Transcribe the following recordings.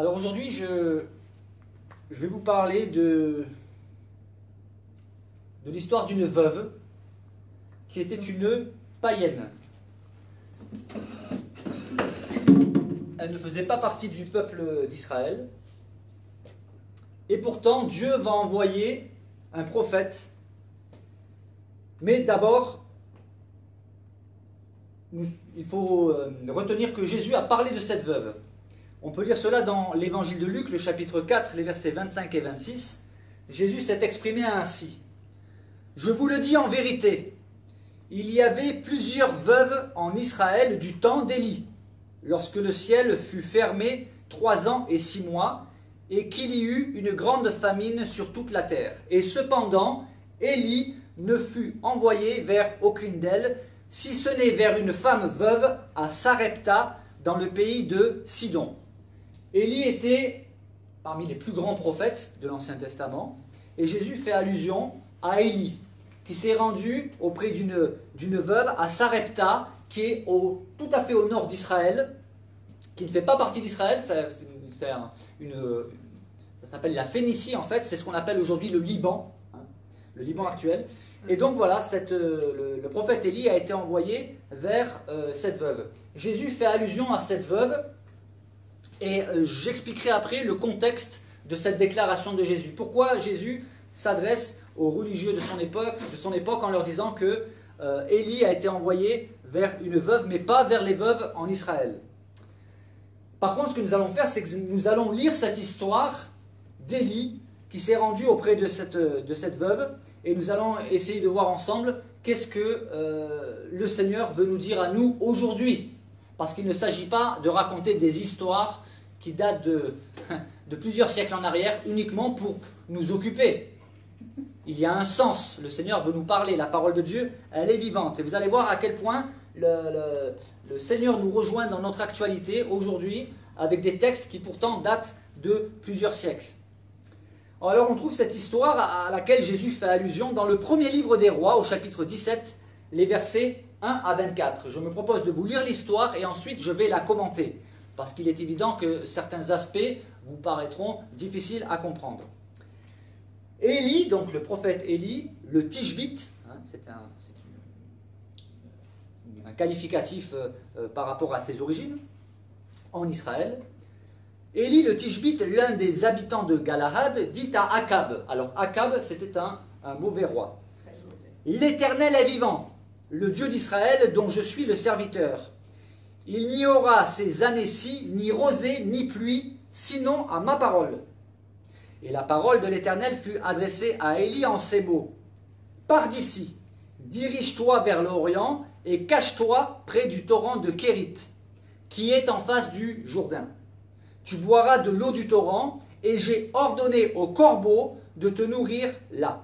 Alors aujourd'hui, je vais vous parler de l'histoire d'une veuve qui était une païenne. Elle ne faisait pas partie du peuple d'Israël. Et pourtant, Dieu va envoyer un prophète. Mais d'abord, il faut retenir que Jésus a parlé de cette veuve. On peut lire cela dans l'évangile de Luc, le chapitre 4, les versets 25 et 26. Jésus s'est exprimé ainsi. « Je vous le dis en vérité, il y avait plusieurs veuves en Israël du temps d'Élie, lorsque le ciel fut fermé 3 ans et 6 mois, et qu'il y eut une grande famine sur toute la terre. Et cependant, Élie ne fut envoyé vers aucune d'elles, si ce n'est vers une femme veuve à Sarepta, dans le pays de Sidon. » Élie était parmi les plus grands prophètes de l'Ancien Testament, et Jésus fait allusion à Élie, qui s'est rendu auprès d'une veuve à Sarepta, qui est tout à fait au nord d'Israël, qui ne fait pas partie d'Israël, ça s'appelle la Phénicie en fait, c'est ce qu'on appelle aujourd'hui le Liban, hein, le Liban actuel. Et donc voilà, le prophète Élie a été envoyé vers cette veuve. Jésus fait allusion à cette veuve, et j'expliquerai après le contexte de cette déclaration de Jésus. Pourquoi Jésus s'adresse aux religieux de son époque en leur disant que Élie a été envoyé vers une veuve, mais pas vers les veuves en Israël. Par contre, ce que nous allons faire, c'est que nous allons lire cette histoire d'Élie qui s'est rendu auprès de cette veuve, et nous allons essayer de voir ensemble qu'est-ce que le Seigneur veut nous dire à nous aujourd'hui. Parce qu'il ne s'agit pas de raconter des histoires qui datent de plusieurs siècles en arrière uniquement pour nous occuper. Il y a un sens, le Seigneur veut nous parler, la parole de Dieu, elle est vivante. Et vous allez voir à quel point le Seigneur nous rejoint dans notre actualité aujourd'hui avec des textes qui pourtant datent de plusieurs siècles. Alors on trouve cette histoire à laquelle Jésus fait allusion dans le premier livre des rois, au chapitre 17, les versets 1 à 24. Je me propose de vous lire l'histoire et ensuite je vais la commenter, parce qu'il est évident que certains aspects vous paraîtront difficiles à comprendre. Élie, donc le prophète Élie, le Tishbite, hein, c'est un qualificatif par rapport à ses origines, en Israël. Élie le Tishbite, l'un des habitants de Galahad, dit à Akab, alors Akab c'était un mauvais roi, « L'Éternel est vivant, le Dieu d'Israël dont je suis le serviteur. Il n'y aura ces années-ci ni rosée ni pluie, sinon à ma parole. » Et la parole de l'Éternel fut adressée à Élie en ces mots. « Pars d'ici, dirige-toi vers l'Orient et cache-toi près du torrent de Kérit, qui est en face du Jourdain. Tu boiras de l'eau du torrent, et j'ai ordonné aux corbeaux de te nourrir là. »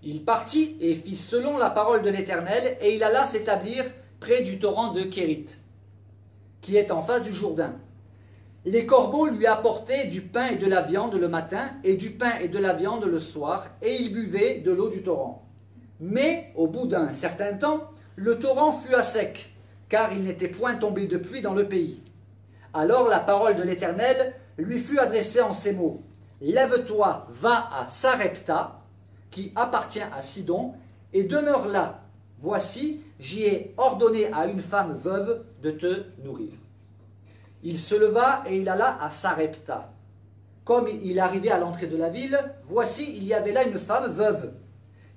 Il partit et fit selon la parole de l'Éternel, et il alla s'établir près du torrent de Kérit, qui est en face du Jourdain. Les corbeaux lui apportaient du pain et de la viande le matin, et du pain et de la viande le soir, et il buvait de l'eau du torrent. Mais, au bout d'un certain temps, le torrent fut à sec, car il n'était point tombé de pluie dans le pays. Alors la parole de l'Éternel lui fut adressée en ces mots. « Lève-toi, va à Sarepta, qui appartient à Sidon, et demeure là. Voici, j'y ai ordonné à une femme veuve de te nourrir. » Il se leva et il alla à Sarepta. Comme il arrivait à l'entrée de la ville, voici, il y avait là une femme veuve,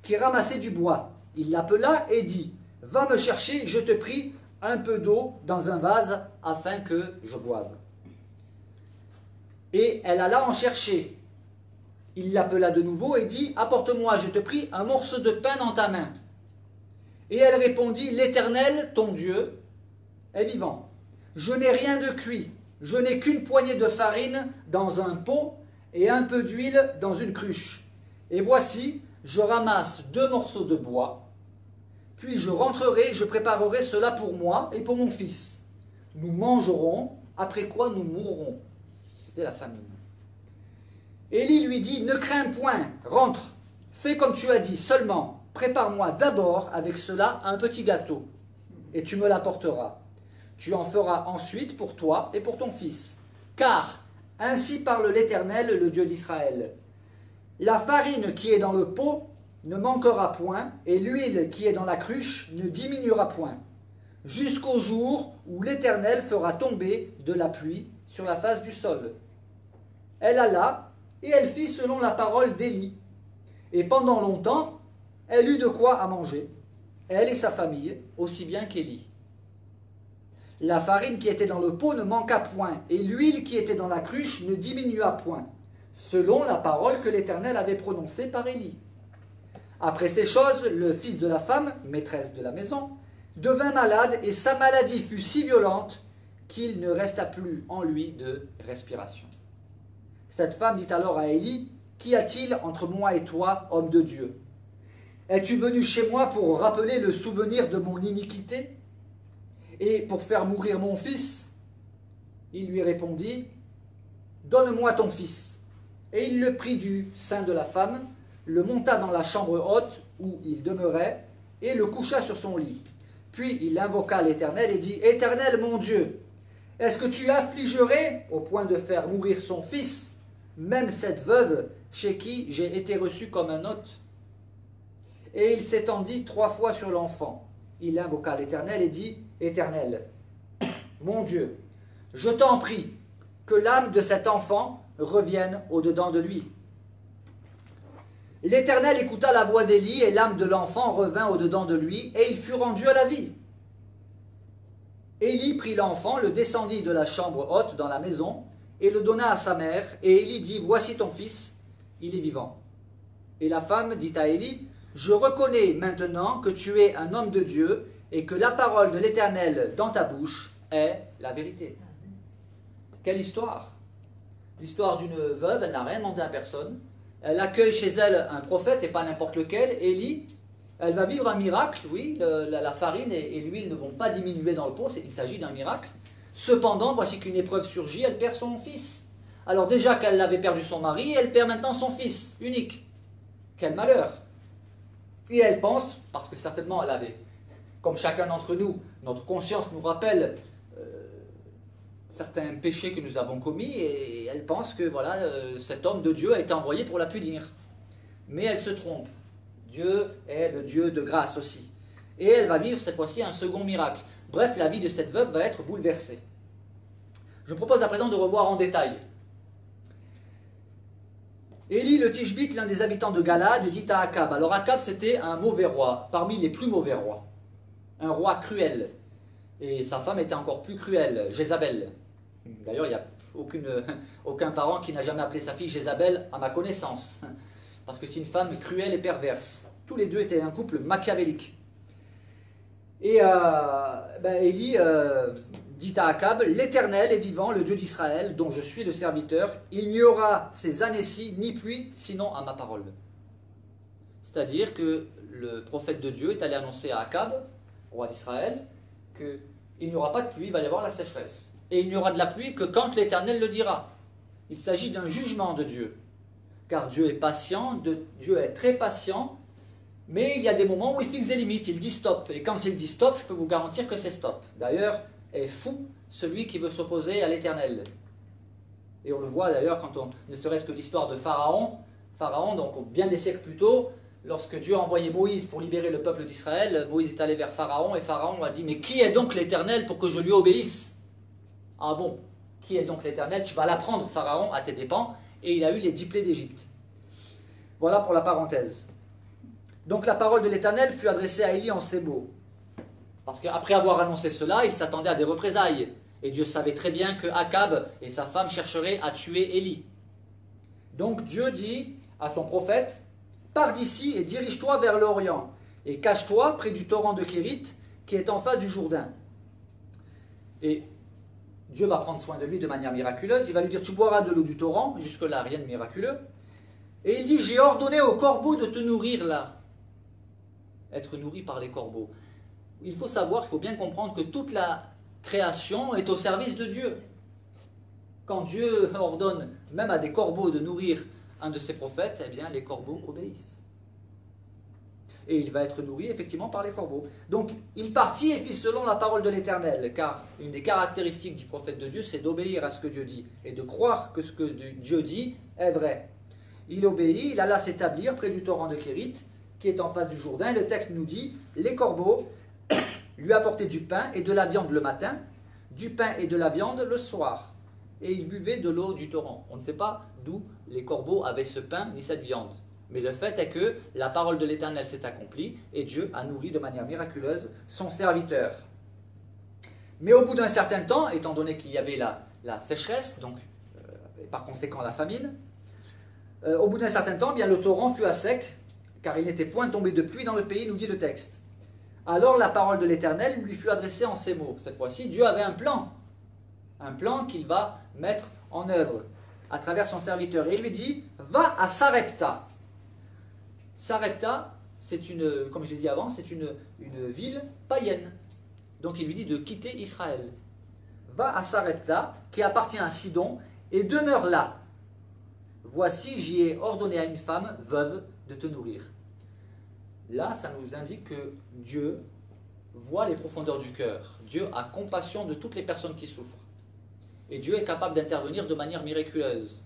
qui ramassait du bois. Il l'appela et dit, « Va me chercher, je te prie, un peu d'eau dans un vase, afin que je boive. » Et elle alla en chercher. Il l'appela de nouveau et dit, « Apporte-moi, je te prie, un morceau de pain dans ta main. » Et elle répondit, « L'Éternel, ton Dieu, est vivant. Je n'ai rien de cuit, je n'ai qu'une poignée de farine dans un pot et un peu d'huile dans une cruche. Et voici, je ramasse 2 morceaux de bois, puis je rentrerai, je préparerai cela pour moi et pour mon fils. Nous mangerons, après quoi nous mourrons. » C'était la famine. Élie lui dit, « Ne crains point, rentre, fais comme tu as dit, seulement prépare-moi d'abord avec cela un petit gâteau, et tu me l'apporteras. Tu en feras ensuite pour toi et pour ton fils. Car Ainsi parle l'Éternel, le Dieu d'Israël. La farine qui est dans le pot ne manquera point, et l'huile qui est dans la cruche ne diminuera point, jusqu'au jour où l'Éternel fera tomber de la pluie sur la face du sol. Elle alla, et elle fit selon la parole d'Élie. Et pendant longtemps, elle eut de quoi à manger, elle et sa famille, aussi bien qu'Élie. La farine qui était dans le pot ne manqua point, et l'huile qui était dans la cruche ne diminua point, selon la parole que l'Éternel avait prononcée par Élie. Après ces choses, le fils de la femme, maîtresse de la maison, devint malade, et sa maladie fut si violente qu'il ne resta plus en lui de respiration. Cette femme dit alors à Élie, « Qu'y a-t-il entre moi et toi, homme de Dieu? Es-tu venu chez moi pour rappeler le souvenir de mon iniquité et pour faire mourir mon fils ?» Il lui répondit, « Donne-moi ton fils. » Et il le prit du sein de la femme, le monta dans la chambre haute où il demeurait, et le coucha sur son lit. Puis il invoqua l'Éternel et dit, « Éternel mon Dieu, est-ce que tu affligerais au point de faire mourir son fils, même cette veuve chez qui j'ai été reçu comme un hôte ?» Et il s'étendit 3 fois sur l'enfant. Il invoqua l'Éternel et dit, « Éternel, mon Dieu, je t'en prie, que l'âme de cet enfant revienne au-dedans de lui. » L'Éternel écouta la voix d'Élie, et l'âme de l'enfant revint au-dedans de lui, et il fut rendu à la vie. Élie prit l'enfant, le descendit de la chambre haute dans la maison, et le donna à sa mère, et Élie dit, « Voici ton fils, il est vivant. » Et la femme dit à Élie, « Je reconnais maintenant que tu es un homme de Dieu, et que la parole de l'Éternel dans ta bouche est la vérité. » Quelle histoire! L'histoire d'une veuve, elle n'a rien demandé à personne. Elle accueille chez elle un prophète, et pas n'importe lequel, Élie. Elle va vivre un miracle, oui, la farine et l'huile ne vont pas diminuer dans le pot, il s'agit d'un miracle. Cependant, voici qu'une épreuve surgit, elle perd son fils. Alors déjà qu'elle avait perdu son mari, elle perd maintenant son fils, unique. Quel malheur! Et elle pense, parce que certainement elle avait, comme chacun d'entre nous, notre conscience nous rappelle certains péchés que nous avons commis, et elle pense que voilà, cet homme de Dieu a été envoyé pour la punir. Mais elle se trompe. Dieu est le Dieu de grâce aussi. Et elle va vivre cette fois-ci un second miracle. Bref, la vie de cette veuve va être bouleversée. Je propose à présent de revoir en détail. Élie le Tishbite, l'un des habitants de Galad, dit à Akab. Alors Akab, c'était un mauvais roi, parmi les plus mauvais rois. Un roi cruel. Et sa femme était encore plus cruelle, Jézabel. D'ailleurs, il n'y a aucun parent qui n'a jamais appelé sa fille Jézabel à ma connaissance. Parce que c'est une femme cruelle et perverse. Tous les deux étaient un couple machiavélique. Et Élie dit à Akab, « L'Éternel est vivant, le Dieu d'Israël, dont je suis le serviteur. Il n'y aura ces années-ci ni pluie, sinon à ma parole. » C'est-à-dire que le prophète de Dieu est allé annoncer à Akab, roi d'Israël, qu'il n'y aura pas de pluie, il va y avoir la sécheresse. Et il n'y aura de la pluie que quand l'Éternel le dira. Il s'agit d'un jugement de Dieu. Car Dieu est patient, Dieu est très patient, mais il y a des moments où il fixe des limites, il dit stop. Et quand il dit stop, je peux vous garantir que c'est stop. D'ailleurs, est fou celui qui veut s'opposer à l'Éternel. Et on le voit d'ailleurs quand on, ne serait-ce que l'histoire de Pharaon. Pharaon, donc bien des siècles plus tôt, lorsque Dieu a envoyé Moïse pour libérer le peuple d'Israël, Moïse est allé vers Pharaon, et Pharaon a dit, mais qui est donc l'Éternel pour que je lui obéisse? Ah bon, qui est donc l'Éternel? Tu vas l'apprendre, Pharaon, à tes dépens. Et il a eu les 10 plaies d'Égypte. Voilà pour la parenthèse. Donc la parole de l'Éternel fut adressée à Élie en ces mots. Parce qu'après avoir annoncé cela, il s'attendait à des représailles. Et Dieu savait très bien que Akab et sa femme chercheraient à tuer Élie. Donc Dieu dit à son prophète, « Pars d'ici et dirige-toi vers l'Orient, et cache-toi près du torrent de Kérit, qui est en face du Jourdain. » Et Dieu va prendre soin de lui de manière miraculeuse. Il va lui dire, tu boiras de l'eau du torrent. Jusque-là, rien de miraculeux. Et il dit, j'ai ordonné aux corbeaux de te nourrir là. Être nourri par les corbeaux. Il faut savoir, il faut bien comprendre que toute la création est au service de Dieu. Quand Dieu ordonne même à des corbeaux de nourrir un de ses prophètes, eh bien les corbeaux obéissent. et il va être nourri effectivement par les corbeaux. Donc une partie est faite selon la parole de l'Éternel, car une des caractéristiques du prophète de Dieu, c'est d'obéir à ce que Dieu dit, et de croire que ce que Dieu dit est vrai. Il obéit, il alla s'établir près du torrent de Kérit, qui est en face du Jourdain, et le texte nous dit, les corbeaux lui apportaient du pain et de la viande le matin, du pain et de la viande le soir, et il buvait de l'eau du torrent. On ne sait pas d'où les corbeaux avaient ce pain ni cette viande. Mais le fait est que la parole de l'Éternel s'est accomplie et Dieu a nourri de manière miraculeuse son serviteur. Mais au bout d'un certain temps, étant donné qu'il y avait la sécheresse, donc et par conséquent la famine, au bout d'un certain temps, bien, le torrent fut à sec, car il n'était point tombé de pluie dans le pays, nous dit le texte. Alors la parole de l'Éternel lui fut adressée en ces mots. Cette fois-ci, Dieu avait un plan qu'il va mettre en œuvre à travers son serviteur. Et il lui dit, va à Sarepta. Sarepta, c'est une, comme je l'ai dit avant, c'est une ville païenne. Donc il lui dit de quitter Israël. Va à Sarepta, qui appartient à Sidon, et demeure là. Voici, j'y ai ordonné à une femme veuve de te nourrir. Là, ça nous indique que Dieu voit les profondeurs du cœur. Dieu a compassion de toutes les personnes qui souffrent. Et Dieu est capable d'intervenir de manière miraculeuse.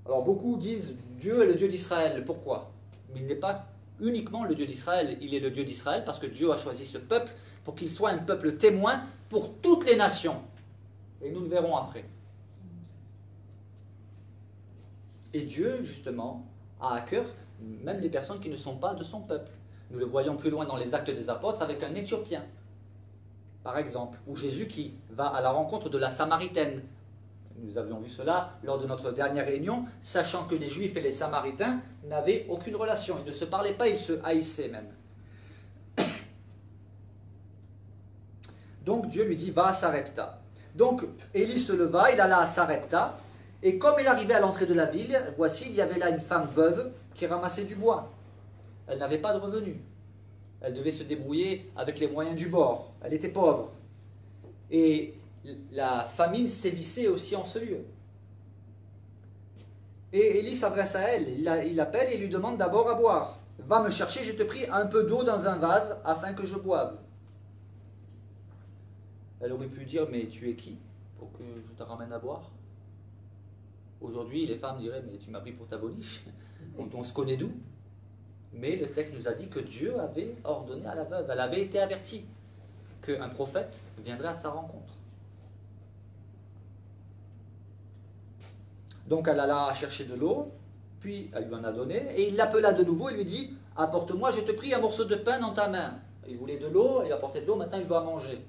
Alors beaucoup disent Dieu est le Dieu d'Israël. Pourquoi? Mais il n'est pas uniquement le Dieu d'Israël. Il est le Dieu d'Israël parce que Dieu a choisi ce peuple pour qu'il soit un peuple témoin pour toutes les nations. Et nous le verrons après. Et Dieu, justement, a à cœur même les personnes qui ne sont pas de son peuple. Nous le voyons plus loin dans les Actes des Apôtres avec un Éthiopien, par exemple, ou Jésus qui va à la rencontre de la Samaritaine. Nous avions vu cela lors de notre dernière réunion, sachant que les Juifs et les Samaritains n'avaient aucune relation. Ils ne se parlaient pas, ils se haïssaient même. Donc Dieu lui dit, va à Sarepta. Donc Élie se leva, il alla à Sarepta, et comme il arrivait à l'entrée de la ville, voici, il y avait là une femme veuve qui ramassait du bois. Elle n'avait pas de revenus. Elle devait se débrouiller avec les moyens du bord. Elle était pauvre. Et la famine sévissait aussi en ce lieu. Et Élie s'adresse à elle. Il l'appelle et lui demande d'abord à boire. Va me chercher, je te prie, un peu d'eau dans un vase afin que je boive. Elle aurait pu dire, mais tu es qui pour que je te ramène à boire? Aujourd'hui, les femmes diraient, mais tu m'as pris pour ta boniche. On se connaît d'où? Mais le texte nous a dit que Dieu avait ordonné à la veuve, elle avait été avertie qu'un prophète viendrait à sa rencontre. Donc elle alla chercher de l'eau, puis elle lui en a donné, et il l'appela de nouveau et lui dit, apporte-moi, je te prie, un morceau de pain dans ta main. Il voulait de l'eau, elle lui apportait de l'eau, maintenant il va manger.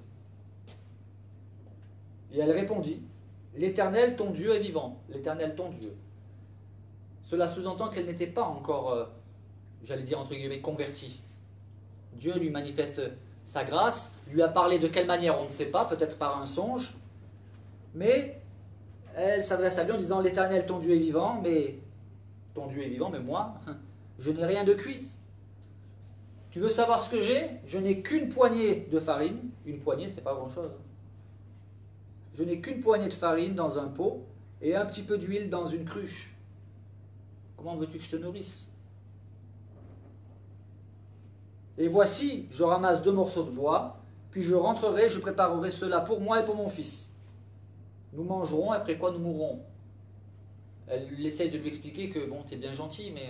Et elle répondit, l'Éternel ton Dieu est vivant, l'Éternel ton Dieu. Cela sous-entend qu'elle n'était pas encore, j'allais dire entre guillemets, convertie. Dieu lui manifeste sa grâce, lui a parlé de quelle manière, on ne sait pas, peut-être par un songe, mais elle s'adresse à lui en disant, l'Éternel ton Dieu est vivant, mais moi, je n'ai rien de cuit. Tu veux savoir ce que j'ai? Je n'ai qu'une poignée de farine, une poignée c'est pas grand-chose. Je n'ai qu'une poignée de farine dans un pot et un petit peu d'huile dans une cruche. Comment veux-tu que je te nourrisse? Et voici, je ramasse 2 morceaux de bois, puis je rentrerai, je préparerai cela pour moi et pour mon fils. Nous mangerons, après quoi nous mourrons. Elle essaye de lui expliquer que, bon, t'es bien gentil, mais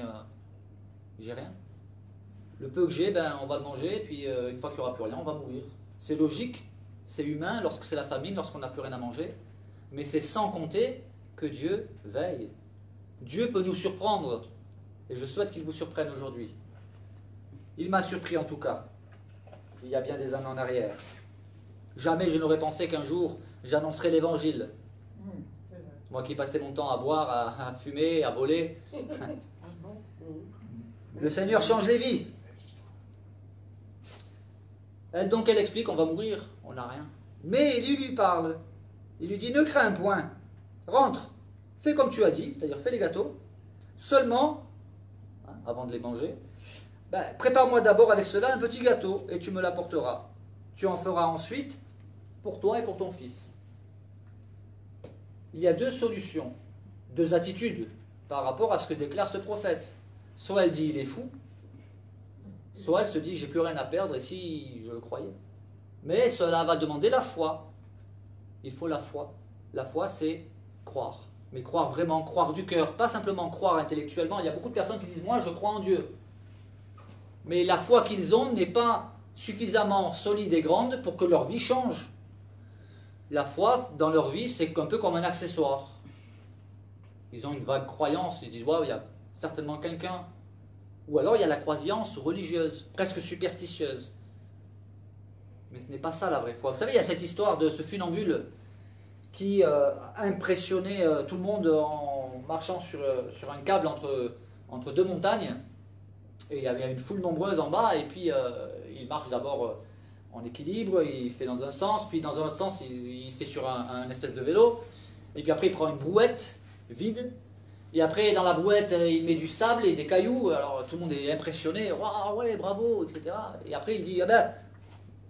j'ai rien. Le peu que j'ai, ben, on va le manger, puis une fois qu'il n'y aura plus rien, on va mourir. C'est logique, c'est humain, lorsque c'est la famine, lorsqu'on n'a plus rien à manger, mais c'est sans compter que Dieu veille. Dieu peut nous surprendre, et je souhaite qu'il vous surprenne aujourd'hui. Il m'a surpris en tout cas, il y a bien des années en arrière. Jamais je n'aurais pensé qu'un jour j'annoncerais l'évangile. Moi qui passais mon temps à boire, à fumer, à voler. Le Seigneur change les vies. Elle donc elle explique, on va mourir, on n'a rien. Mais il lui parle. Il lui dit, ne crains point, rentre, fais comme tu as dit, c'est-à-dire fais les gâteaux, seulement, avant de les manger, prépare-moi d'abord avec cela un petit gâteau et tu me l'apporteras. Tu en feras ensuite pour toi et pour ton fils. Il y a 2 solutions, 2 attitudes par rapport à ce que déclare ce prophète. Soit elle dit il est fou, soit elle se dit j'ai plus rien à perdre et si je le croyais. Mais cela va demander la foi. Il faut la foi. La foi c'est croire. Mais croire vraiment, croire du cœur, pas simplement croire intellectuellement. Il y a beaucoup de personnes qui disent moi je crois en Dieu. Mais la foi qu'ils ont n'est pas suffisamment solide et grande pour que leur vie change. La foi dans leur vie c'est un peu comme un accessoire. Ils ont une vague croyance, ils disent ouais, il y a certainement quelqu'un. Ou alors il y a la croyance religieuse, presque superstitieuse. Mais ce n'est pas ça la vraie foi. Vous savez, il y a cette histoire de ce funambule qui impressionnait tout le monde en marchant sur un câble entre deux montagnes. Et il y avait une foule nombreuse en bas, et puis il marche d'abord en équilibre, il fait dans un sens, puis dans un autre sens, il fait sur un espèce de vélo, et puis après il prend une brouette vide, et après dans la brouette il met du sable et des cailloux, alors tout le monde est impressionné, waouh, ouais, bravo, etc. Et après il dit, ah ben,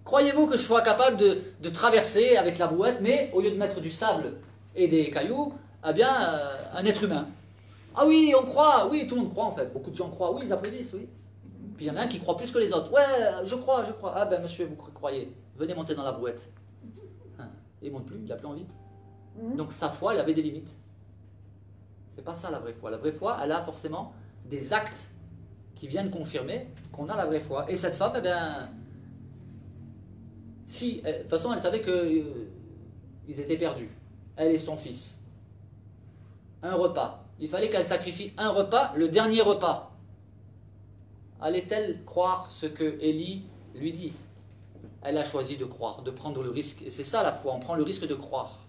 croyez-vous que je sois capable de traverser avec la brouette, mais au lieu de mettre du sable et des cailloux, eh bien, un être humain. Ah oui, on croit, oui, tout le monde croit en fait, beaucoup de gens croient, oui, ils applaudissent, oui. Puis il y en a un qui croit plus que les autres, ouais, je crois. Ah ben monsieur, vous croyez, venez monter dans la brouette. Il ne monte plus, il n'a plus envie. Donc sa foi, elle avait des limites. C'est pas ça la vraie foi. La vraie foi, elle a forcément des actes qui viennent confirmer qu'on a la vraie foi. Et cette femme, eh bien, si, de toute façon, elle savait qu'ils étaient perdus. Elle et son fils. Un repas. Il fallait qu'elle sacrifie un repas, le dernier repas. Allait-elle croire ce que Élie lui dit? Elle a choisi de croire, de prendre le risque. Et c'est ça la foi, on prend le risque de croire.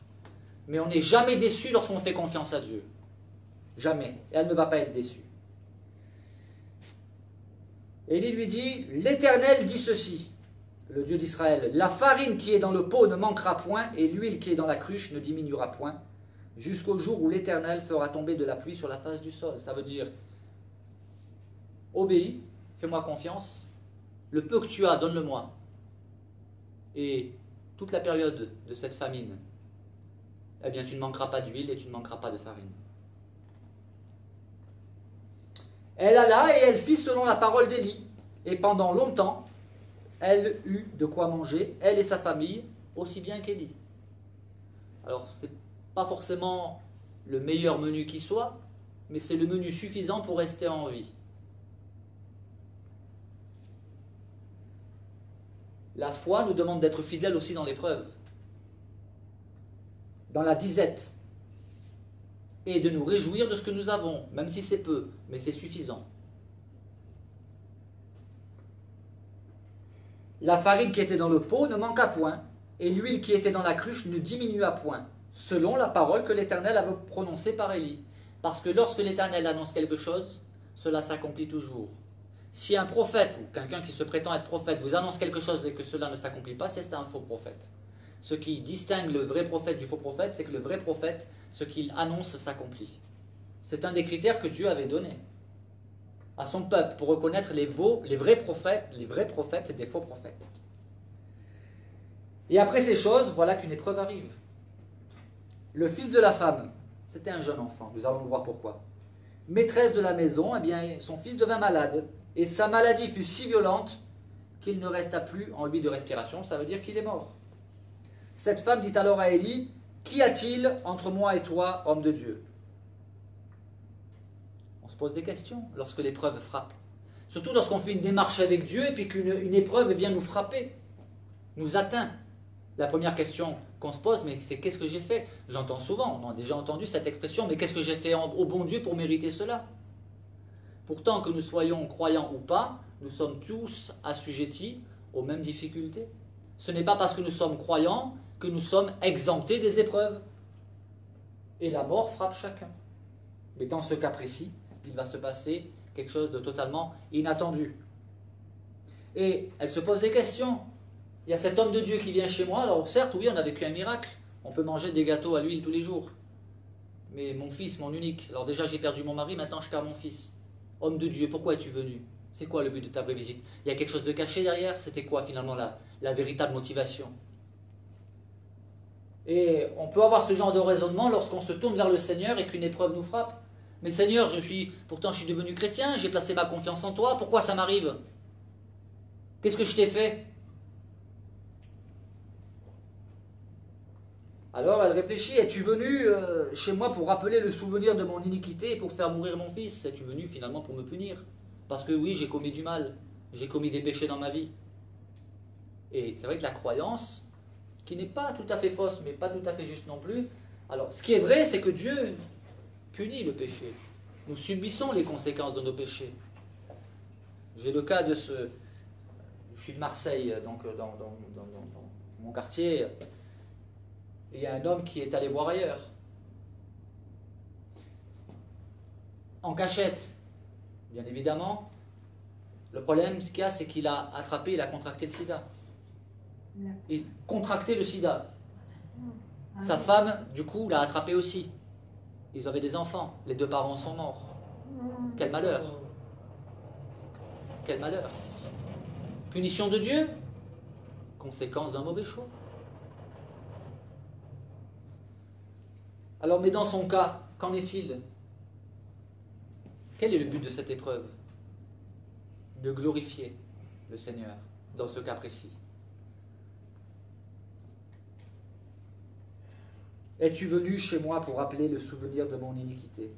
Mais on n'est jamais déçu lorsqu'on fait confiance à Dieu. Jamais. Et elle ne va pas être déçue. Élie lui dit, l'Éternel dit ceci, le Dieu d'Israël, la farine qui est dans le pot ne manquera point, et l'huile qui est dans la cruche ne diminuera point, jusqu'au jour où l'Éternel fera tomber de la pluie sur la face du sol. Ça veut dire, obéis, fais-moi confiance, le peu que tu as, donne-le-moi. Et toute la période de cette famine, eh bien tu ne manqueras pas d'huile et tu ne manqueras pas de farine. Elle alla et elle fit selon la parole d'Élie. Et pendant longtemps, elle eut de quoi manger, elle et sa famille, aussi bien qu'Élie. Alors, c'est pas forcément le meilleur menu qui soit, mais c'est le menu suffisant pour rester en vie. La foi nous demande d'être fidèles aussi dans l'épreuve, dans la disette, et de nous réjouir de ce que nous avons, même si c'est peu, mais c'est suffisant. La farine qui était dans le pot ne manqua point, et l'huile qui était dans la cruche ne diminua point, selon la parole que l'Éternel avait prononcée par Élie. Parce que lorsque l'Éternel annonce quelque chose, cela s'accomplit toujours. Si un prophète, ou quelqu'un qui se prétend être prophète, vous annonce quelque chose et que cela ne s'accomplit pas, c'est un faux prophète. Ce qui distingue le vrai prophète du faux prophète, c'est que le vrai prophète, ce qu'il annonce s'accomplit. C'est un des critères que Dieu avait donné à son peuple pour reconnaître les vrais prophètes des faux prophètes. Et après ces choses, voilà qu'une épreuve arrive. Le fils de la femme, c'était un jeune enfant, nous allons voir pourquoi. Maîtresse de la maison, eh bien, son fils devint malade, et sa maladie fut si violente qu'il ne resta plus en lui de respiration, ça veut dire qu'il est mort. Cette femme dit alors à Élie, « Qu'y a-t-il entre moi et toi, homme de Dieu ?» On se pose des questions lorsque l'épreuve frappe. Surtout lorsqu'on fait une démarche avec Dieu et puis qu'une épreuve vient nous frapper, nous atteint. La première question qu'on se pose, mais c'est qu'est-ce que j'ai fait? J'entends souvent, on a déjà entendu cette expression, mais qu'est-ce que j'ai fait au bon Dieu pour mériter cela? Pourtant, que nous soyons croyants ou pas, nous sommes tous assujettis aux mêmes difficultés. Ce n'est pas parce que nous sommes croyants que nous sommes exemptés des épreuves. Et la mort frappe chacun. Mais dans ce cas précis, il va se passer quelque chose de totalement inattendu. Et elle se pose des questions. Il y a cet homme de Dieu qui vient chez moi, alors certes, oui, on a vécu un miracle. On peut manger des gâteaux à l'huile tous les jours. Mais mon fils, mon unique, alors déjà j'ai perdu mon mari, maintenant je perds mon fils. Homme de Dieu, pourquoi es-tu venu? C'est quoi le but de ta vraie visite? Il y a quelque chose de caché derrière? C'était quoi finalement la véritable motivation? Et on peut avoir ce genre de raisonnement lorsqu'on se tourne vers le Seigneur et qu'une épreuve nous frappe. Mais Seigneur, pourtant je suis devenu chrétien, j'ai placé ma confiance en toi, pourquoi ça m'arrive? Qu'est-ce que je t'ai fait? Alors elle réfléchit, es-tu venu chez moi pour rappeler le souvenir de mon iniquité et pour faire mourir mon fils? Es-tu venu finalement pour me punir? Parce que oui, j'ai commis du mal, j'ai commis des péchés dans ma vie. Et c'est vrai que la croyance, qui n'est pas tout à fait fausse, mais pas tout à fait juste non plus, alors ce qui est vrai, c'est que Dieu punit le péché. Nous subissons les conséquences de nos péchés. J'ai le cas de ce... Je suis de Marseille, donc dans mon quartier, il y a un homme qui est allé boire ailleurs. En cachette, bien évidemment. Le problème, ce qu'il y a, c'est qu'il a attrapé, il a contracté le sida. Il contractait le sida. Sa femme, du coup, l'a attrapé aussi. Ils avaient des enfants. Les deux parents sont morts. Quel malheur. Quel malheur. Punition de Dieu, conséquence d'un mauvais choix. Alors, mais dans son cas, qu'en est-il? Quel est le but de cette épreuve? De glorifier le Seigneur, dans ce cas précis. Es-tu venu chez moi pour rappeler le souvenir de mon iniquité?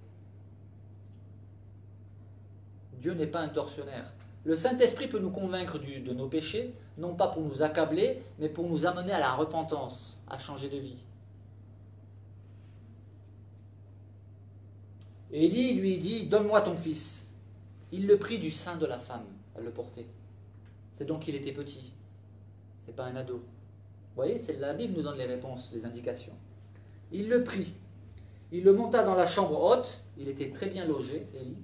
Dieu n'est pas un tortionnaire. Le Saint-Esprit peut nous convaincre de nos péchés, non pas pour nous accabler, mais pour nous amener à la repentance, à changer de vie. Élie lui dit, donne-moi ton fils. Il le prit du sein de la femme, elle le portait. C'est donc qu'il était petit. C'est pas un ado. Vous voyez, la Bible nous donne les réponses, les indications. Il le prit. Il le monta dans la chambre haute. Il était très bien logé, Élie.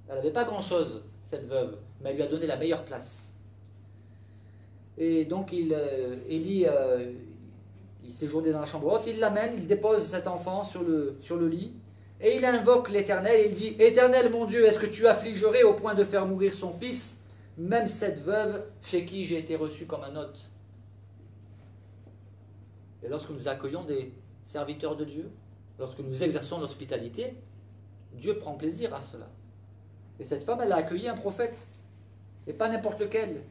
Elle n'avait pas grand-chose, cette veuve, mais elle lui a donné la meilleure place. Et donc Élie, il séjournait dans la chambre haute, il l'amène, il dépose cet enfant sur le lit, et il invoque l'Éternel, il dit, Éternel mon Dieu, est-ce que tu affligerais au point de faire mourir son fils, même cette veuve chez qui j'ai été reçu comme un hôte? Et lorsque nous accueillons des serviteurs de Dieu, lorsque nous exerçons l'hospitalité, Dieu prend plaisir à cela. Et cette femme, elle a accueilli un prophète, et pas n'importe lequel.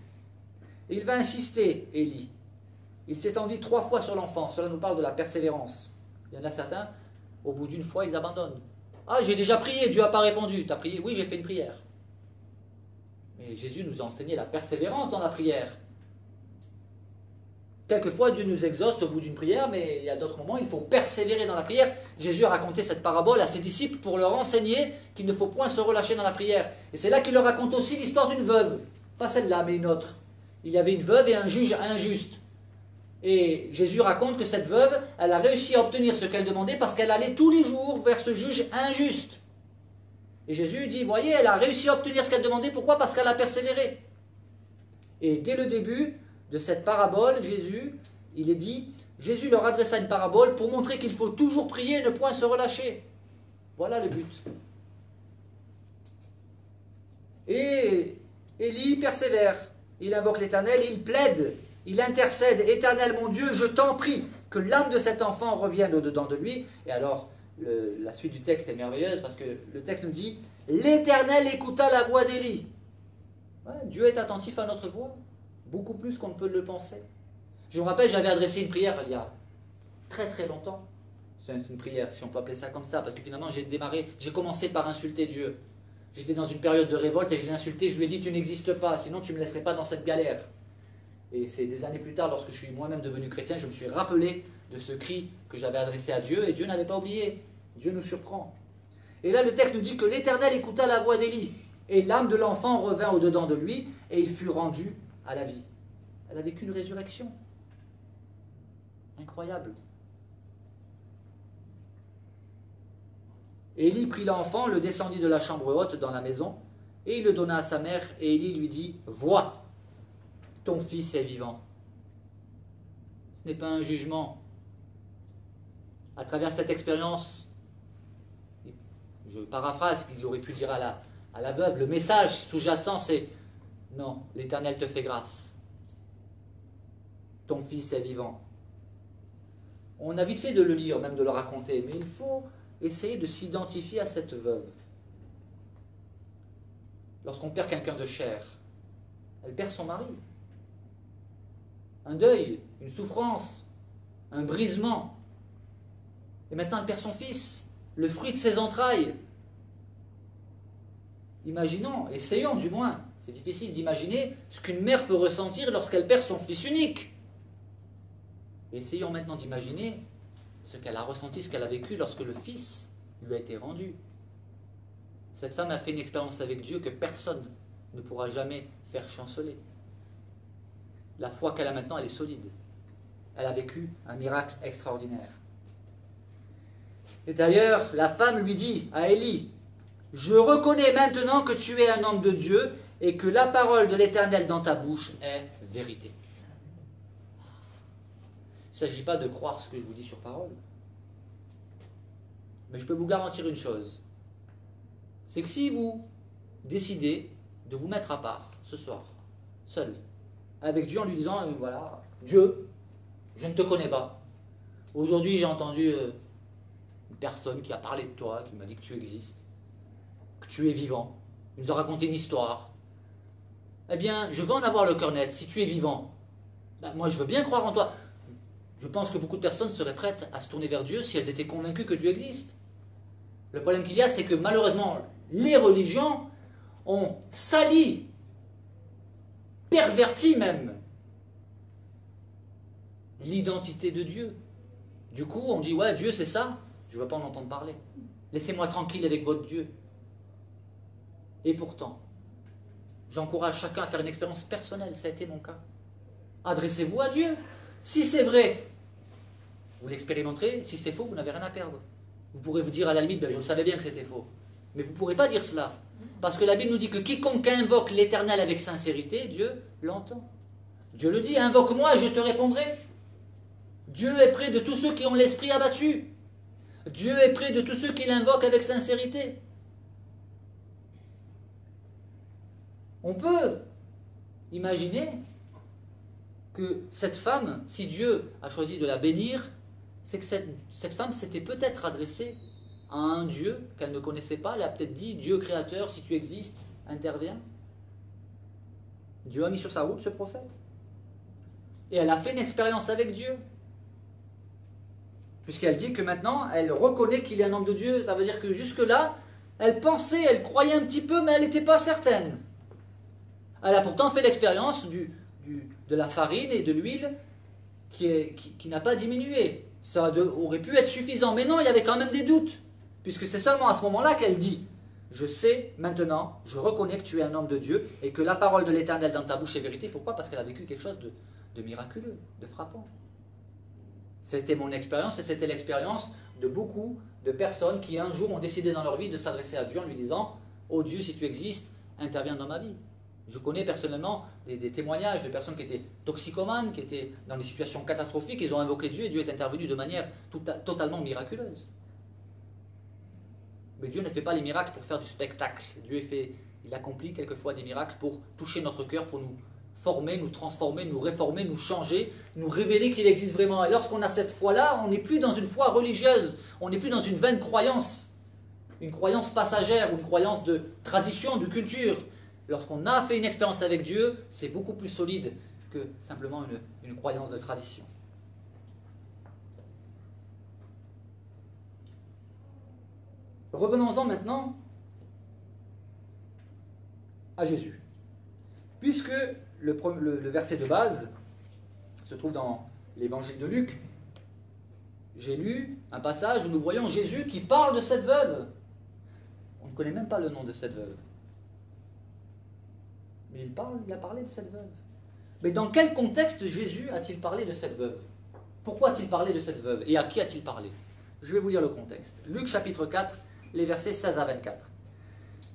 Et il va insister, Élie. Il s'étendit 3 fois sur l'enfant. Cela nous parle de la persévérance. Il y en a certains, au bout d'une fois, ils abandonnent. Ah, j'ai déjà prié, Dieu n'a pas répondu. Tu as prié? Oui, j'ai fait une prière. Mais Jésus nous a enseigné la persévérance dans la prière. Quelquefois, Dieu nous exauce au bout d'une prière, mais il y a d'autres moments, il faut persévérer dans la prière. Jésus a raconté cette parabole à ses disciples pour leur enseigner qu'il ne faut point se relâcher dans la prière. Et c'est là qu'il leur raconte aussi l'histoire d'une veuve. Pas celle-là, mais une autre. Il y avait une veuve et un juge injuste. Et Jésus raconte que cette veuve, elle a réussi à obtenir ce qu'elle demandait parce qu'elle allait tous les jours vers ce juge injuste. Et Jésus dit, voyez, elle a réussi à obtenir ce qu'elle demandait. Pourquoi? Parce qu'elle a persévéré. Et dès le début de cette parabole, il est dit, Jésus leur adressa une parabole pour montrer qu'il faut toujours prier et ne point se relâcher. Voilà le but. Et Élie persévère. Il invoque l'Éternel, il plaide, il intercède. Éternel mon Dieu, je t'en prie que l'âme de cet enfant revienne au-dedans de lui. Et alors, la suite du texte est merveilleuse parce que le texte nous dit, l'Éternel écouta la voix d'Élie. Ouais, Dieu est attentif à notre voix. Beaucoup plus qu'on ne peut le penser. Je me rappelle, j'avais adressé une prière il y a très très longtemps. C'est une prière, si on peut appeler ça comme ça, parce que finalement j'ai commencé par insulter Dieu. J'étais dans une période de révolte et je l'ai insulté, je lui ai dit tu n'existes pas, sinon tu ne me laisserais pas dans cette galère. Et c'est des années plus tard, lorsque je suis moi-même devenu chrétien, je me suis rappelé de ce cri que j'avais adressé à Dieu et Dieu n'avait pas oublié. Dieu nous surprend. Et là le texte nous dit que l'Éternel écouta la voix d'Élie et l'âme de l'enfant revint au-dedans de lui et il fut rendu à la vie. Elle a vécu une résurrection. Incroyable. Élie prit l'enfant, le descendit de la chambre haute dans la maison, et il le donna à sa mère, et Élie lui dit, vois, ton fils est vivant. Ce n'est pas un jugement. À travers cette expérience, je paraphrase ce qu'il aurait pu dire à la veuve, le message sous-jacent c'est, non, l'Éternel te fait grâce. Ton fils est vivant. On a vite fait de le lire, même de le raconter, mais il faut essayer de s'identifier à cette veuve. lorsqu'on perd quelqu'un de cher, elle perd son mari. Un deuil, une souffrance, un brisement. Et maintenant elle perd son fils, le fruit de ses entrailles. Imaginons, essayons du moins, c'est difficile d'imaginer ce qu'une mère peut ressentir lorsqu'elle perd son fils unique. Et essayons maintenant d'imaginer ce qu'elle a ressenti, ce qu'elle a vécu lorsque le fils lui a été rendu. Cette femme a fait une expérience avec Dieu que personne ne pourra jamais faire chanceler. La foi qu'elle a maintenant, elle est solide. Elle a vécu un miracle extraordinaire. Et d'ailleurs, la femme lui dit à Élie, « Je reconnais maintenant que tu es un homme de Dieu et que la parole de l'Éternel dans ta bouche est vérité. » Il ne s'agit pas de croire ce que je vous dis sur parole. Mais je peux vous garantir une chose, c'est que si vous décidez de vous mettre à part ce soir, seul, avec Dieu en lui disant, voilà, Dieu, je ne te connais pas. Aujourd'hui j'ai entendu une personne qui a parlé de toi, qui m'a dit que tu existes, que tu es vivant. Il nous a raconté une histoire. Eh bien, je veux en avoir le cœur net. Si tu es vivant, ben moi je veux bien croire en toi. Je pense que beaucoup de personnes seraient prêtes à se tourner vers Dieu si elles étaient convaincues que Dieu existe. Le problème qu'il y a, c'est que malheureusement, les religions ont sali, perverti même, l'identité de Dieu. Du coup, on dit, ouais, Dieu c'est ça, je ne veux pas en entendre parler. Laissez-moi tranquille avec votre Dieu. Et pourtant, j'encourage chacun à faire une expérience personnelle, ça a été mon cas. Adressez-vous à Dieu. Si c'est vrai, vous l'expérimenterez. Si c'est faux, vous n'avez rien à perdre. Vous pourrez vous dire à la limite, ben, je savais bien que c'était faux. Mais vous ne pourrez pas dire cela. Parce que la Bible nous dit que quiconque invoque l'Éternel avec sincérité, Dieu l'entend. Dieu le dit, invoque-moi et je te répondrai. Dieu est près de tous ceux qui ont l'esprit abattu. Dieu est près de tous ceux qui l'invoquent avec sincérité. On peut imaginer que cette femme, si Dieu a choisi de la bénir, c'est que cette femme s'était peut-être adressée à un Dieu qu'elle ne connaissait pas. Elle a peut-être dit, Dieu créateur, si tu existes, interviens. Dieu a mis sur sa route ce prophète. Et elle a fait une expérience avec Dieu. Puisqu'elle dit que maintenant, elle reconnaît qu'il est un homme de Dieu. Ça veut dire que jusque-là, elle pensait, elle croyait un petit peu, mais elle n'était pas certaine. Elle a pourtant fait l'expérience de la farine et de l'huile qui n'a pas diminué. Ça aurait pu être suffisant, mais non, il y avait quand même des doutes. Puisque c'est seulement à ce moment-là qu'elle dit, je sais maintenant, je reconnais que tu es un homme de Dieu et que la parole de l'Éternel dans ta bouche est vérité. Pourquoi? Parce qu'elle a vécu quelque chose de miraculeux, de frappant. C'était mon expérience et c'était l'expérience de beaucoup de personnes qui un jour ont décidé dans leur vie de s'adresser à Dieu en lui disant, oh Dieu, si tu existes, interviens dans ma vie. Je connais personnellement des témoignages de personnes qui étaient toxicomanes, qui étaient dans des situations catastrophiques, ils ont invoqué Dieu et Dieu est intervenu de manière totalement miraculeuse. Mais Dieu ne fait pas les miracles pour faire du spectacle. Dieu il accomplit quelquefois des miracles pour toucher notre cœur, pour nous former, nous transformer, nous réformer, nous changer, nous révéler qu'il existe vraiment. Et lorsqu'on a cette foi-là, on n'est plus dans une foi religieuse, on n'est plus dans une vaine croyance, une croyance passagère, ou une croyance de tradition, de culture. Lorsqu'on a fait une expérience avec Dieu, c'est beaucoup plus solide que simplement une croyance de tradition. Revenons-en maintenant à Jésus. Puisque le verset de base se trouve dans l'évangile de Luc, j'ai lu un passage où nous voyons Jésus qui parle de cette veuve. On ne connaît même pas le nom de cette veuve. Mais il a parlé de cette veuve. Mais dans quel contexte Jésus a-t-il parlé de cette veuve? Pourquoi a-t-il parlé de cette veuve? Et à qui a-t-il parlé? Je vais vous lire le contexte. Luc chapitre 4, les versets 16 à 24.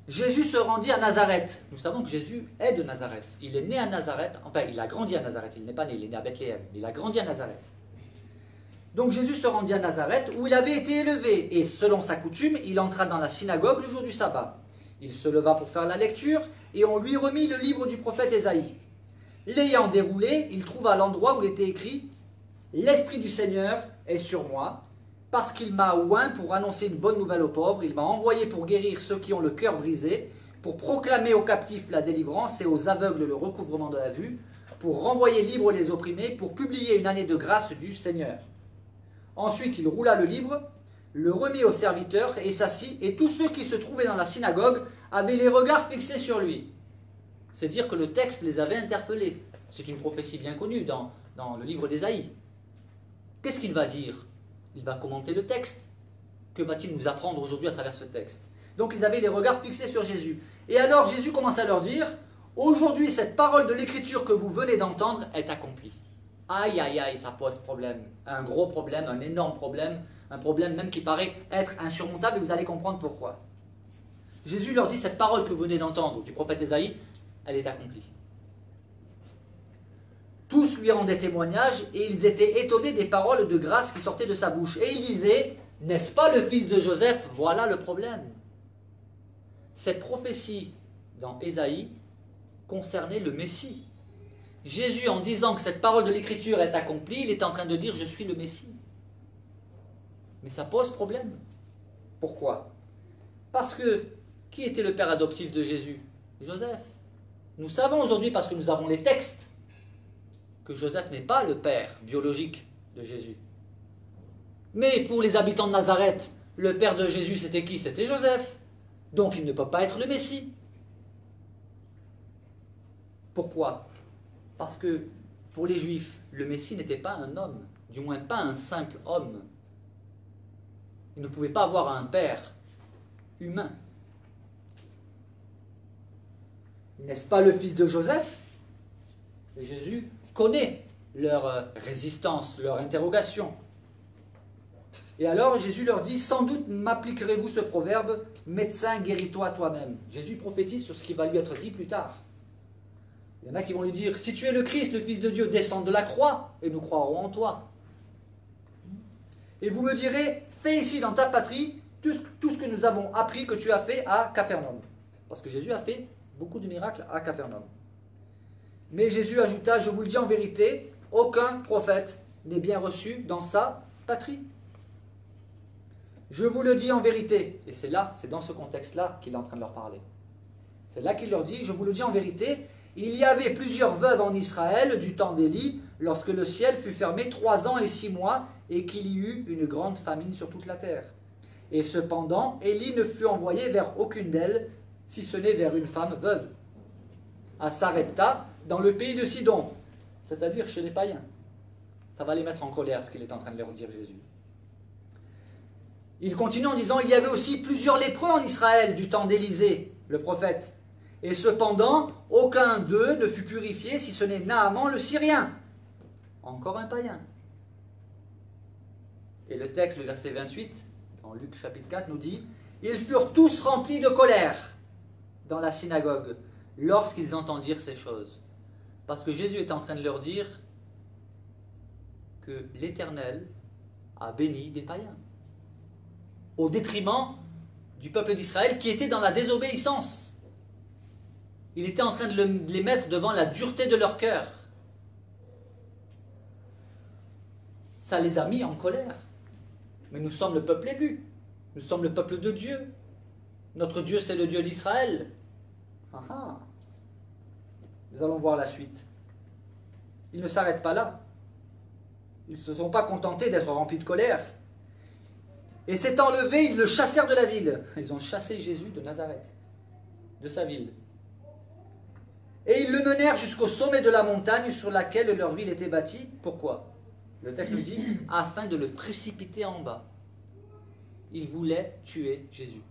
Jésus se rendit à Nazareth. Nous savons que Jésus est de Nazareth. Il est né à Nazareth, enfin il a grandi à Nazareth, il n'est pas né, il est né à Bethléem, il a grandi à Nazareth. Donc Jésus se rendit à Nazareth où il avait été élevé et selon sa coutume, il entra dans la synagogue le jour du sabbat. Il se leva pour faire la lecture et on lui remit le livre du prophète Ésaïe. L'ayant déroulé, il trouva l'endroit où il était écrit « L'Esprit du Seigneur est sur moi, parce qu'il m'a oint pour annoncer une bonne nouvelle aux pauvres, il m'a envoyé pour guérir ceux qui ont le cœur brisé, pour proclamer aux captifs la délivrance et aux aveugles le recouvrement de la vue, pour renvoyer libres les opprimés, pour publier une année de grâce du Seigneur. Ensuite, il roula le livre, le remit aux serviteurs et s'assit, et tous ceux qui se trouvaient dans la synagogue avaient les regards fixés sur lui. C'est dire que le texte les avait interpellés. C'est une prophétie bien connue dans le livre d'Ésaïe. Qu'est-ce qu'il va dire? Il va commenter le texte. Que va-t-il nous apprendre aujourd'hui à travers ce texte? Donc ils avaient les regards fixés sur Jésus. Et alors Jésus commence à leur dire, aujourd'hui cette parole de l'écriture que vous venez d'entendre est accomplie. Aïe aïe aïe, ça pose problème. Un gros problème, un énorme problème, un problème même qui paraît être insurmontable, et vous allez comprendre pourquoi. Jésus leur dit, cette parole que vous venez d'entendre du prophète Ésaïe, elle est accomplie. Tous lui rendaient témoignage et ils étaient étonnés des paroles de grâce qui sortaient de sa bouche. Et ils disaient, n'est-ce pas le fils de Joseph? Voilà le problème. Cette prophétie dans Ésaïe concernait le Messie. Jésus, en disant que cette parole de l'Écriture est accomplie, il est en train de dire, je suis le Messie. Mais ça pose problème. Pourquoi? Parce que, qui était le père adoptif de Jésus? Joseph. Nous savons aujourd'hui, parce que nous avons les textes, que Joseph n'est pas le père biologique de Jésus. Mais pour les habitants de Nazareth, le père de Jésus, c'était qui? C'était Joseph. Donc il ne peut pas être le Messie. Pourquoi? Parce que pour les Juifs, le Messie n'était pas un homme, du moins pas un simple homme. Il ne pouvait pas avoir un père humain. N'est-ce pas le fils de Joseph? Et Jésus connaît leur résistance, leur interrogation. Et alors Jésus leur dit, sans doute m'appliquerez-vous ce proverbe, médecin, guéris-toi toi-même. Jésus prophétise sur ce qui va lui être dit plus tard. Il y en a qui vont lui dire, si tu es le Christ, le Fils de Dieu, descends de la croix, et nous croirons en toi. Et vous me direz, fais ici dans ta patrie tout ce que nous avons appris que tu as fait à Capharnaüm. Parce que Jésus a fait beaucoup de miracles à Capharnaüm. Mais Jésus ajouta, je vous le dis en vérité, aucun prophète n'est bien reçu dans sa patrie. Je vous le dis en vérité, et c'est dans ce contexte-là qu'il est en train de leur parler. C'est là qu'il leur dit, je vous le dis en vérité, il y avait plusieurs veuves en Israël du temps d'Élie, lorsque le ciel fut fermé 3 ans et 6 mois, et qu'il y eut une grande famine sur toute la terre. Et cependant, Élie ne fut envoyé vers aucune d'elles, si ce n'est vers une femme veuve, à Sarepta, dans le pays de Sidon, c'est-à-dire chez les païens. Ça va les mettre en colère, ce qu'il est en train de leur dire Jésus. Il continue en disant, il y avait aussi plusieurs lépreux en Israël du temps d'Élisée, le prophète. Et cependant, aucun d'eux ne fut purifié, si ce n'est Naaman le Syrien. Encore un païen. Et le texte, le verset 28, dans Luc chapitre 4, nous dit, ils furent tous remplis de colère dans la synagogue, lorsqu'ils entendirent ces choses. Parce que Jésus est en train de leur dire que l'Éternel a béni des païens, au détriment du peuple d'Israël qui était dans la désobéissance. Il était en train de les mettre devant la dureté de leur cœur. Ça les a mis en colère. Mais nous sommes le peuple élu. Nous sommes le peuple de Dieu. Notre Dieu, c'est le Dieu d'Israël. Nous allons voir la suite. Ils ne s'arrêtent pas là. Ils ne se sont pas contentés d'être remplis de colère. Et s'étant levés, ils le chassèrent de la ville. Ils ont chassé Jésus de Nazareth, de sa ville. Et ils le menèrent jusqu'au sommet de la montagne sur laquelle leur ville était bâtie. Pourquoi? Le texte nous dit, afin de le précipiter en bas. Ils voulaient tuer Jésus.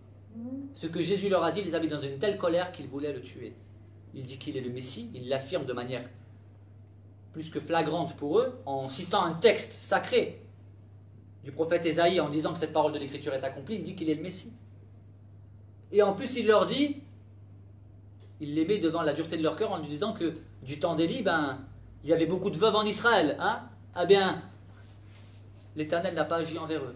Ce que Jésus leur a dit, les a mis dans une telle colère qu'ils voulaient le tuer. Il dit qu'il est le Messie, il l'affirme de manière plus que flagrante pour eux, en citant un texte sacré du prophète Ésaïe, en disant que cette parole de l'Écriture est accomplie, il dit qu'il est le Messie. Et en plus, il leur dit, il les met devant la dureté de leur cœur en lui disant que du temps d'Élie, il y avait beaucoup de veuves en Israël. Ah bien, l'Éternel n'a pas agi envers eux.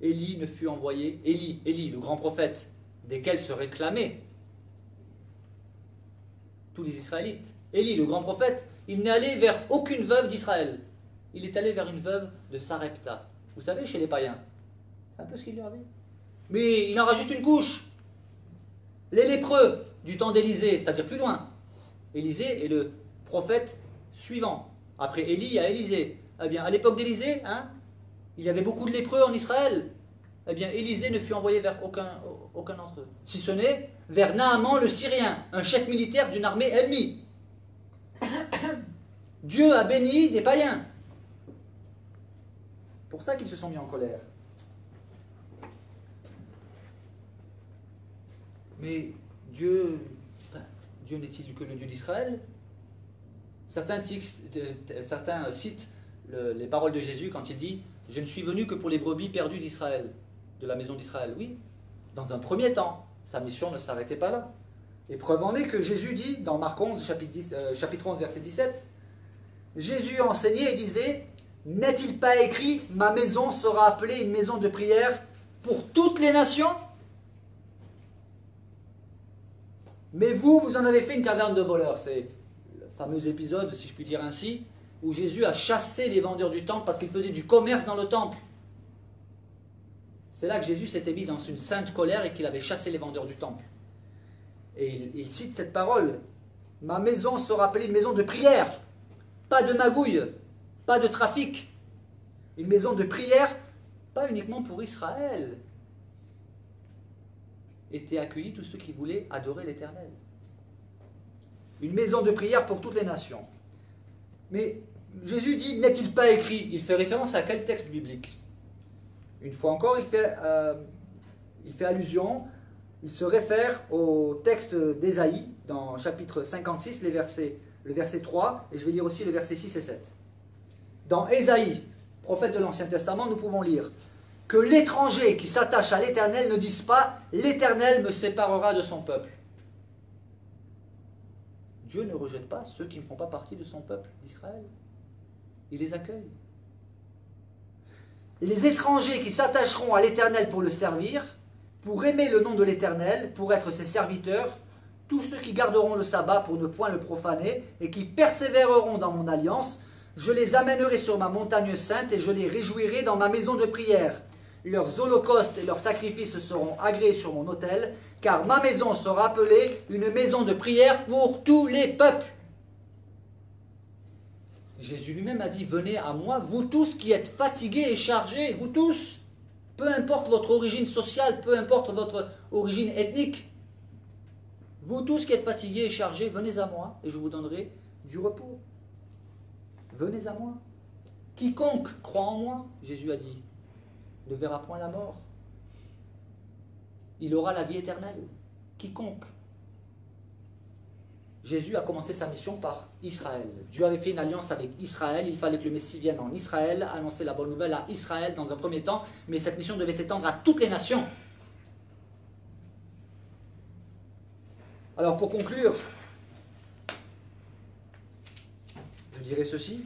Élie ne fut envoyé, Élie, le grand prophète, desquels se réclamaient tous les Israélites. Élie, le grand prophète, il n'est allé vers aucune veuve d'Israël. il est allé vers une veuve de Sarepta. Vous savez, chez les païens, c'est un peu ce qu'il leur dit. Mais il en rajoute une couche. Les lépreux du temps d'Élisée, c'est-à-dire plus loin. Élisée est le prophète suivant. Après Élie, il y a Élisée. Eh bien, à l'époque d'Élisée, hein, il y avait beaucoup de lépreux en Israël. Eh bien, Élisée ne fut envoyé vers aucun d'entre eux. Si ce n'est vers Naaman le Syrien, un chef militaire d'une armée ennemie. Dieu a béni des païens. C'est pour ça qu'ils se sont mis en colère. Mais Dieu n'est-il que le Dieu d'Israël? Certains citent les paroles de Jésus quand il dit « Je ne suis venu que pour les brebis perdues d'Israël, de la maison d'Israël. » Oui, dans un premier temps, sa mission ne s'arrêtait pas là. Et preuve en est que Jésus dit, dans Marc 11, chapitre 11, verset 17, Jésus enseignait et disait « N'est-il pas écrit, ma maison sera appelée une maison de prière pour toutes les nations ?» Mais vous en avez fait une caverne de voleurs. C'est le fameux épisode, si je puis dire ainsi, où Jésus a chassé les vendeurs du temple parce qu'ils faisaient du commerce dans le temple. C'est là que Jésus s'était mis dans une sainte colère et qu'il avait chassé les vendeurs du temple. Et il cite cette parole. Ma maison sera appelée une maison de prière. Pas de magouille, pas de trafic. Une maison de prière, pas uniquement pour Israël. Étaient accueillis tous ceux qui voulaient adorer l'Éternel. Une maison de prière pour toutes les nations. Mais Jésus dit, n'est-il pas écrit? Il fait référence à quel texte biblique? Une fois encore, il fait allusion, il se réfère au texte d'Ésaïe, dans chapitre 56, le verset 3, et je vais lire aussi le verset 6 et 7. Dans Ésaïe, prophète de l'Ancien Testament, nous pouvons lire que l'étranger qui s'attache à l'Éternel ne dise pas « l'Éternel me séparera de son peuple ». Dieu ne rejette pas ceux qui ne font pas partie de son peuple d'Israël. Il les accueille. Et les étrangers qui s'attacheront à l'Éternel pour le servir, pour aimer le nom de l'Éternel, pour être ses serviteurs, tous ceux qui garderont le sabbat pour ne point le profaner et qui persévéreront dans mon alliance, je les amènerai sur ma montagne sainte et je les réjouirai dans ma maison de prière. Leurs holocaustes et leurs sacrifices seront agréés sur mon autel, car ma maison sera appelée une maison de prière pour tous les peuples. Jésus lui-même a dit, venez à moi, vous tous qui êtes fatigués et chargés, vous tous, peu importe votre origine sociale, peu importe votre origine ethnique, vous tous qui êtes fatigués et chargés, venez à moi et je vous donnerai du repos. Venez à moi. Quiconque croit en moi, Jésus a dit, ne verra point la mort. Il aura la vie éternelle. Quiconque. Jésus a commencé sa mission par Israël. Dieu avait fait une alliance avec Israël. Il fallait que le Messie vienne en Israël, annoncer la bonne nouvelle à Israël dans un premier temps, mais cette mission devait s'étendre à toutes les nations. Alors pour conclure, je dirais ceci.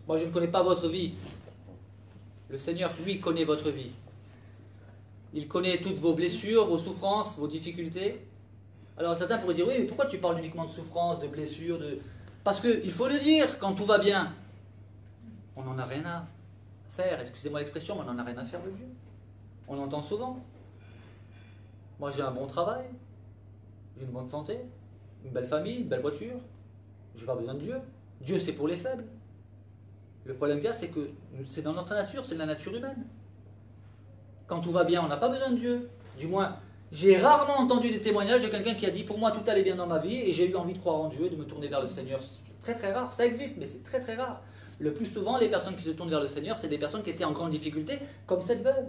Moi, je ne connais pas votre vie. Le Seigneur, lui, connaît votre vie. Il connaît toutes vos blessures, vos souffrances, vos difficultés. Alors certains pourraient dire, oui, mais pourquoi tu parles uniquement de souffrances, de blessures, Parce qu'il faut le dire, quand tout va bien, on n'en a rien à faire. Excusez-moi l'expression, mais on n'en a rien à faire de Dieu. On l'entend souvent. Moi, j'ai un bon travail, j'ai une bonne santé, une belle famille, une belle voiture. Je n'ai pas besoin de Dieu. Dieu, c'est pour les faibles. Le problème qu'il y a, c'est que c'est dans notre nature, c'est de la nature humaine. Quand tout va bien, on n'a pas besoin de Dieu. Du moins, j'ai rarement entendu des témoignages de quelqu'un qui a dit « Pour moi, tout allait bien dans ma vie et j'ai eu envie de croire en Dieu, de me tourner vers le Seigneur. » C'est très très rare, ça existe, mais c'est très très rare. Le plus souvent, les personnes qui se tournent vers le Seigneur, c'est des personnes qui étaient en grande difficulté, comme cette veuve.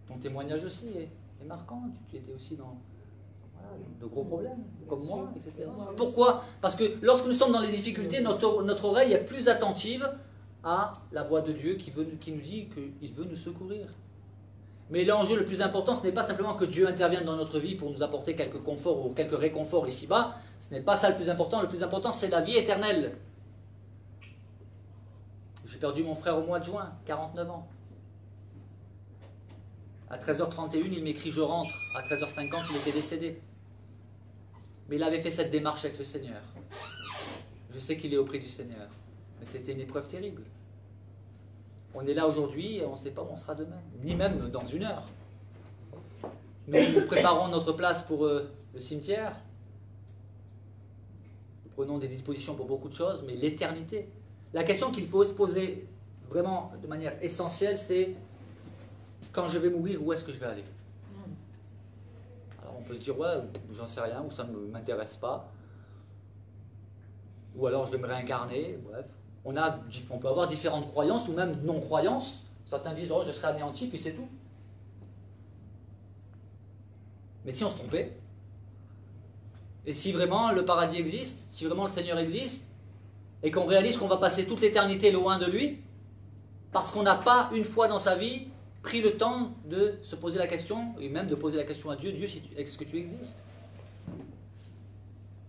Ton témoignage aussi est marquant. Tu étais aussi dans de gros problèmes, comme moi, etc. Pourquoi? Parce que lorsque nous sommes dans les difficultés, notre oreille est plus attentive à la voix de Dieu qui nous dit qu'il veut nous secourir. Mais l'enjeu le plus important, ce n'est pas simplement que Dieu intervienne dans notre vie pour nous apporter quelques conforts ou quelques réconforts ici-bas. Ce n'est pas ça le plus important. Le plus important, c'est la vie éternelle. J'ai perdu mon frère au mois de juin, 49 ans. À 13h31, il m'écrit je rentre. À 13h50, il était décédé. Mais il avait fait cette démarche avec le Seigneur. Je sais qu'il est auprès du Seigneur. Mais c'était une épreuve terrible. On est là aujourd'hui et on ne sait pas où on sera demain. Ni même dans une heure. Nous préparons notre place pour le cimetière. Nous prenons des dispositions pour beaucoup de choses, mais l'éternité. La question qu'il faut se poser vraiment de manière essentielle, c'est quand je vais mourir, où est-ce que je vais aller? Alors on peut se dire, ouais, j'en sais rien, ou ça ne m'intéresse pas. Ou alors je vais me réincarner, bref. On peut avoir différentes croyances ou même non-croyances. Certains disent, oh, je serai anéanti, puis c'est tout. Mais si on se trompait, et si vraiment le paradis existe, si vraiment le Seigneur existe, et qu'on réalise qu'on va passer toute l'éternité loin de lui, parce qu'on n'a pas, une fois dans sa vie, pris le temps de se poser la question, et même de poser la question à Dieu, Dieu, est-ce que tu existes?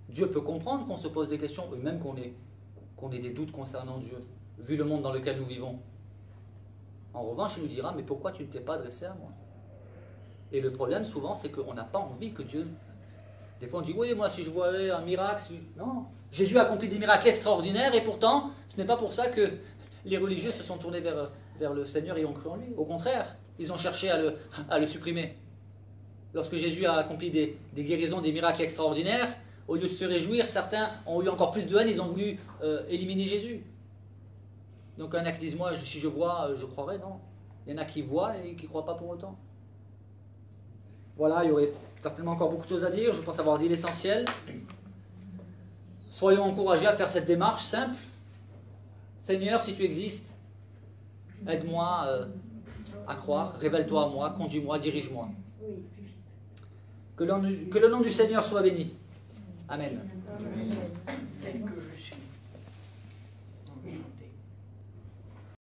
Dieu peut comprendre qu'on se pose des questions, et même qu'on ait des doutes concernant Dieu, vu le monde dans lequel nous vivons. En revanche, il nous dira, mais pourquoi tu ne t'es pas adressé à moi? Et le problème, souvent, c'est qu'on n'a pas envie que Dieu... Des fois, on dit, oui, moi, si je voyais un miracle... Non, Jésus a accompli des miracles extraordinaires, et pourtant, ce n'est pas pour ça que les religieux se sont tournés vers le Seigneur et ont cru en lui. Au contraire, ils ont cherché à le supprimer. Lorsque Jésus a accompli des guérisons, des miracles extraordinaires, au lieu de se réjouir, certains ont eu encore plus de haine, ils ont voulu éliminer Jésus. Donc il y en a qui disent, moi, si je vois, je croirai, non. Il y en a qui voient et qui ne croient pas pour autant. Voilà, il y aurait certainement encore beaucoup de choses à dire, je pense avoir dit l'essentiel. Soyons encouragés à faire cette démarche simple. Seigneur, si tu existes, aide-moi à croire, révèle-toi à moi, conduis-moi, dirige-moi. Que le nom du Seigneur soit béni. Amen. Tel que je suis. Enchanté.